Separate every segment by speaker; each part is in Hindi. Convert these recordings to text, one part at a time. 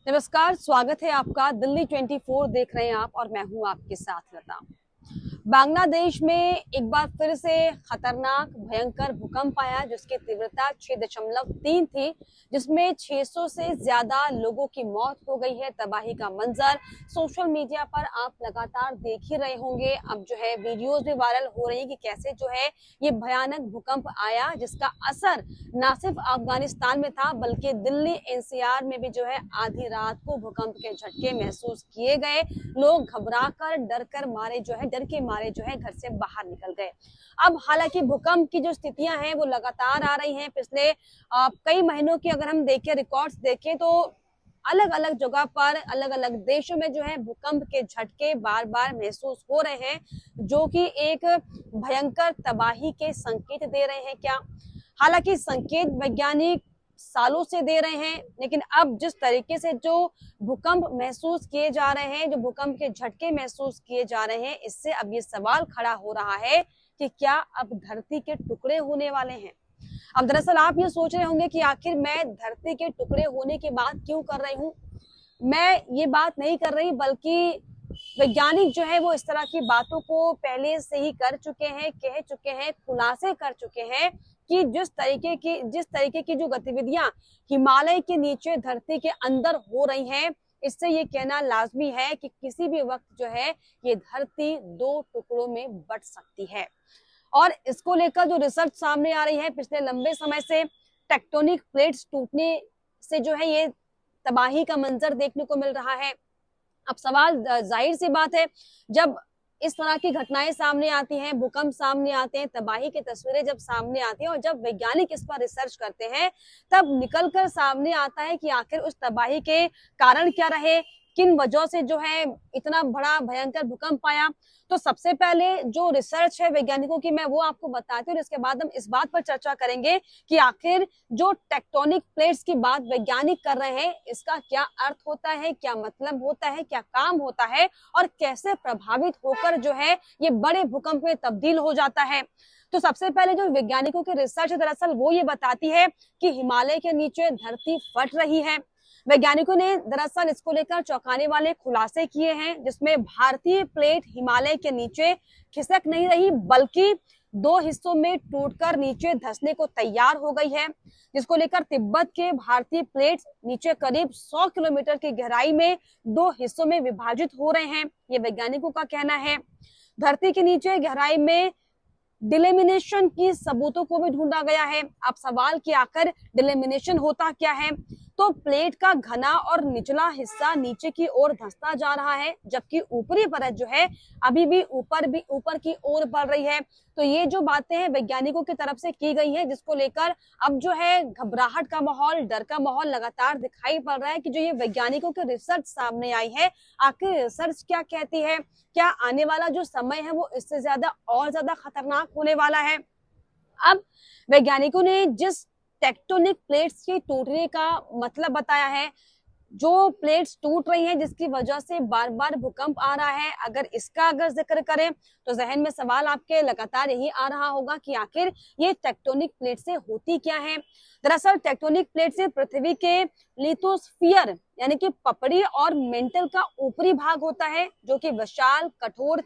Speaker 1: नमस्कार, स्वागत है आपका। दिल्ली 24 देख रहे हैं आप और मैं हूं आपके साथ लता। बांग्लादेश में एक बार फिर से खतरनाक भयंकर भूकंप आया जिसकी तीव्रता 6.3 थी, जिसमें 600 से ज्यादा लोगों की मौत हो गई है। तबाही का मंजर सोशल मीडिया पर आप लगातार देख ही रहे होंगे। अब जो है वीडियोस भी वायरल हो रही है कि कैसे जो है ये भयानक भूकंप आया, जिसका असर न सिर्फ अफगानिस्तान में था बल्कि दिल्ली एनसीआर में भी जो है आधी रात को भूकंप के झटके महसूस किए गए। लोग घबराकर डर के मारे जो है घर से बाहर निकल गए। अब हालांकि भूकंप की जो स्थितियां हैं वो लगातार आ रही हैं। पिछले कई महीनों की अगर हम देखें, रिकॉर्ड्स देखें, तो अलग अलग जगह पर अलग अलग देशों में जो है भूकंप के झटके बार बार महसूस हो रहे हैं, जो कि एक भयंकर तबाही के संकेत दे रहे हैं। क्या हालांकि संकेत वैज्ञानिक सालों से दे रहे हैं, लेकिन अब जिस तरीके से जो भूकंप महसूस किए जा रहे हैं, जो भूकंप के झटके महसूस किए जा रहे हैं, इससे अब ये सवाल खड़ा हो रहा है कि क्या अब धरती के टुकड़े होने वाले हैं। अब दरअसल आप ये सोच रहे होंगे कि आखिर मैं धरती के टुकड़े होने की बात क्यों कर रही हूँ। मैं ये बात नहीं कर रही, बल्कि वैज्ञानिक जो है वो इस तरह की बातों को पहले से ही कर चुके हैं, कह चुके हैं, खुलासे कर चुके हैं कि जिस तरीके की जो गतिविधियां हिमालय के नीचे धरती के अंदर हो रही हैं, इससे ये कहना लाजमी है कि किसी भी वक्त जो है ये धरती दो टुकड़ों में बट सकती है। और इसको लेकर जो रिसर्च सामने आ रही है पिछले लंबे समय से, टेक्टोनिक प्लेट्स टूटने से जो है ये तबाही का मंजर देखने को मिल रहा है। अब सवाल जाहिर सी बात है, जब इस तरह की घटनाएं सामने आती हैं, भूकंप सामने आते हैं, तबाही की तस्वीरें जब सामने आती हैं और जब वैज्ञानिक इस पर रिसर्च करते हैं, तब निकलकर सामने आता है कि आखिर उस तबाही के कारण क्या रहे, किन वजहों से जो है इतना बड़ा भयंकर भूकंप आया। तो सबसे पहले जो रिसर्च है वैज्ञानिकों की, मैं वो आपको बताती हूँ और इसके बाद हम इस बात पर चर्चा करेंगे कि आखिर जो टेक्टोनिक प्लेट्स की बात वैज्ञानिक कर रहे हैं, इसका क्या अर्थ होता है, क्या मतलब होता है, क्या काम होता है और कैसे प्रभावित होकर जो है ये बड़े भूकंप में तब्दील हो जाता है। तो सबसे पहले जो वैज्ञानिकों की रिसर्च है, दरअसल वो ये बताती है कि हिमालय के नीचे धरती फट रही है। वैज्ञानिकों ने दरअसल इसको लेकर चौंकाने वाले खुलासे किए हैं, जिसमें भारतीय प्लेट हिमालय के नीचे खिसक नहीं रही बल्कि दो हिस्सों में टूटकर नीचे धंसने को तैयार हो गई है, जिसको लेकर तिब्बत के भारतीय प्लेट नीचे करीब 100 किलोमीटर की गहराई में दो हिस्सों में विभाजित हो रहे हैं, ये वैज्ञानिकों का कहना है। धरती के नीचे गहराई में डिलेमिनेशन की सबूतों को भी ढूंढा गया है। अब सवाल कि आखिर डिलेमिनेशन होता क्या है, तो प्लेट का घना और निचला हिस्सा नीचे की ओर धंसता जा रहा है, जबकि ऊपरी परत जो है अभी भी ऊपर की ओर बढ़ रही है। तो ये जो बातें हैं वैज्ञानिकों की तरफ से की गई है, जिसको लेकर अब जो है घबराहट का माहौल, डर का माहौल लगातार दिखाई पड़ रहा है कि जो ये वैज्ञानिकों की रिसर्च सामने आई है, आखिर रिसर्च क्या कहती है, क्या आने वाला जो समय है वो इससे ज्यादा और ज्यादा खतरनाक होने वाला है। अब वैज्ञानिकों ने जिस टेक्टोनिक प्लेट्स के टूटने का मतलब बताया है, जो प्लेट्स टूट रही हैं जिसकी वजह से बार बार भूकंप आ रहा है, अगर जिक्र करें तो जहन में सवाल आपके लगातार यही आ रहा होगा कि आखिर ये टेक्टोनिक प्लेट से होती क्या है। दरअसल टेक्टोनिक प्लेट से पृथ्वी के लिथोस्फीयर यानी कि पपड़ी और मेंटल का ऊपरी भाग होता है, जो कि विशाल कठोर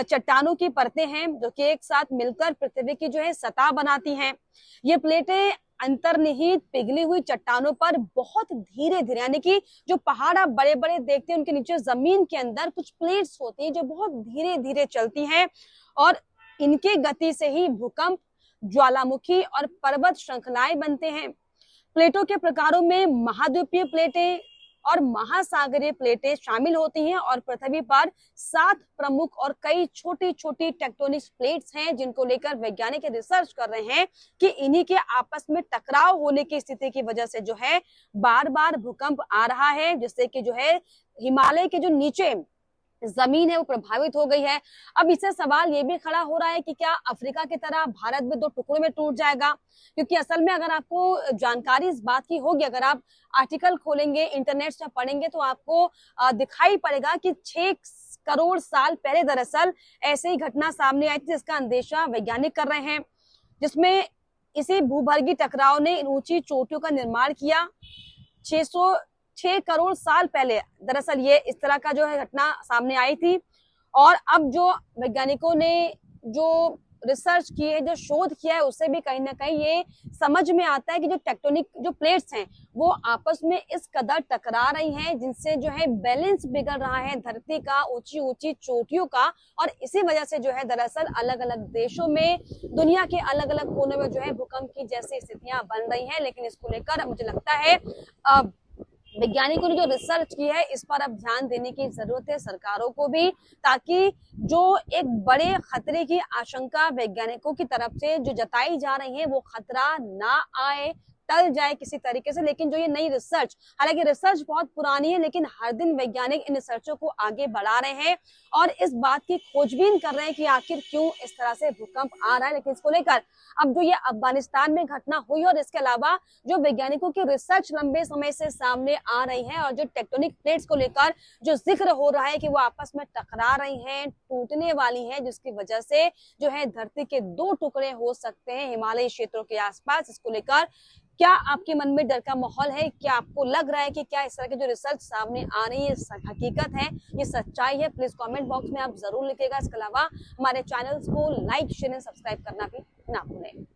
Speaker 1: चट्टानों की परतें हैं, जो कि एक साथ मिलकर पृथ्वी की जो है सतह बनाती हैं। ये प्लेटें अंतर्निहित पिघली हुई चट्टानों पर बहुत धीरे धीरे, यानी कि जो पहाड़ आप बड़े बड़े देखते हैं उनके नीचे जमीन के अंदर कुछ प्लेट्स होती हैं जो बहुत धीरे धीरे चलती हैं, और इनके गति से ही भूकंप, ज्वालामुखी और पर्वत श्रृंखलाएं बनते हैं। प्लेटों के प्रकारों में महाद्वीपीय प्लेटें और महासागरीय प्लेटें शामिल होती हैं, और पृथ्वी पर 7 प्रमुख और कई छोटी छोटी टेक्टोनिक प्लेट्स हैं, जिनको लेकर वैज्ञानिक रिसर्च कर रहे हैं कि इन्हीं के आपस में टकराव होने की स्थिति की वजह से जो है बार बार भूकंप आ रहा है, जिससे कि जो है हिमालय के जो नीचे जमीन है वो प्रभावित हो गई है। अब इससे सवाल ये भी खड़ा हो रहा है कि क्या अफ्रीका की तरह भारत भी दो टुकड़ों में टूट जाएगा, क्योंकि असल में अगर आपको जानकारी इस बात की होगी, अगर आप आर्टिकल खोलेंगे, इंटरनेट से पढ़ेंगे, तो आपको दिखाई पड़ेगा कि 6 करोड़ साल पहले दरअसल ऐसे ही घटना सामने आई थी, जिसका अंदेशा वैज्ञानिक कर रहे हैं, जिसमें इसी भूभागी टकराव ने इन ऊंची चोटियों का निर्माण किया। 600 6 करोड़ साल पहले दरअसल ये इस तरह का जो है घटना सामने आई थी। और अब जो वैज्ञानिकों ने जो रिसर्च की है, जो शोध किया है, उससे भी कहीं ना कहीं ये समझ में आता है कि जो टेक्टोनिक जो प्लेट्स हैं वो आपस में इस कदर टकरा रही हैं, जिनसे जो है बैलेंस बिगड़ रहा है धरती का, ऊंची ऊंची चोटियों का। और इसी वजह से जो है दरअसल अलग अलग देशों में, दुनिया के अलग अलग कोनों में जो है भूकंप की जैसी स्थितियां बन रही हैं। लेकिन इसको लेकर मुझे लगता है वैज्ञानिकों ने जो रिसर्च की है इस पर अब ध्यान देने की जरूरत है, सरकारों को भी, ताकि जो एक बड़े खतरे की आशंका वैज्ञानिकों की तरफ से जो जताई जा रही है वो खतरा ना आए, टल जाए किसी तरीके से। लेकिन जो ये नई रिसर्च, हालांकि रिसर्च बहुत पुरानी है, लेकिन हर दिन वैज्ञानिक इन रिसर्चों को आगे बढ़ा रहे हैं और इस बात की खोजबीन कर रहे हैं कि आखिर क्यों इस तरह से भूकंप आ रहा है। लेकिन इसको लेकर अब जो ये अफगानिस्तान में घटना हुई और इसके अलावा जो वैज्ञानिकों की रिसर्च लंबे समय से सामने आ रही है और जो टेक्टोनिक प्लेट्स को लेकर जो जिक्र हो रहा है कि वो आपस में टकरा रही हैं, टूटने वाली हैं, जिसकी वजह से जो है धरती के 2 टुकड़े हो सकते हैं हिमालयी क्षेत्रों के आसपास। इसको लेकर क्या आपके मन में डर का माहौल है? क्या आपको लग रहा है कि क्या इस तरह की जो रिसर्च सामने आ रही है हकीकत है, ये सच्चाई है? प्लीज कमेंट बॉक्स में आप जरूर लिखिएगा। इसके अलावा हमारे चैनल्स को लाइक, शेयर एंड सब्सक्राइब करना भी ना भूलें।